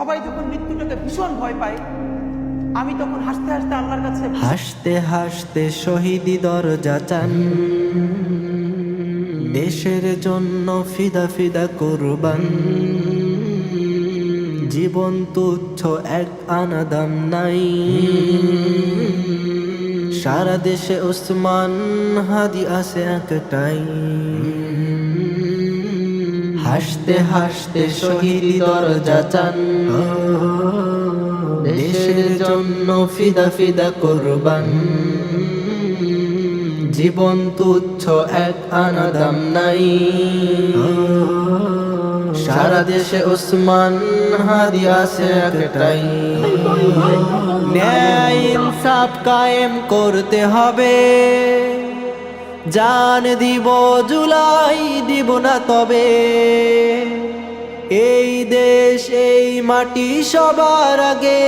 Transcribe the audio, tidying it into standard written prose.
সবাই যখন মৃত্যুটাকে ভীষণ ভয় পায়, আমি তখন হাসতে হাসতে আল্লাহর কাছে হাসতে হাসতে শহীদি দরজা চান, দেশের জন্য ফিদা ফিদা কুরবান। জীবন তুচ্ছ এক আনা দাম নাই, সারা দেশে ওসমান হাদি আছে একটাই। হাসতে হাসতে শহীদি দরজা চান, দেশের জন্য ফিদা ফিদা কুরবান। জীবন তুচ্ছ এক আনা দাম নাই, সারা দেশে ওসমান হাদি আছে একটাই। ন্যায় ইনসাফ কায়েম করতে হবে, জান দিব জুলাই দিব না তবে। এই দেশ এই মাটি সবার আগে,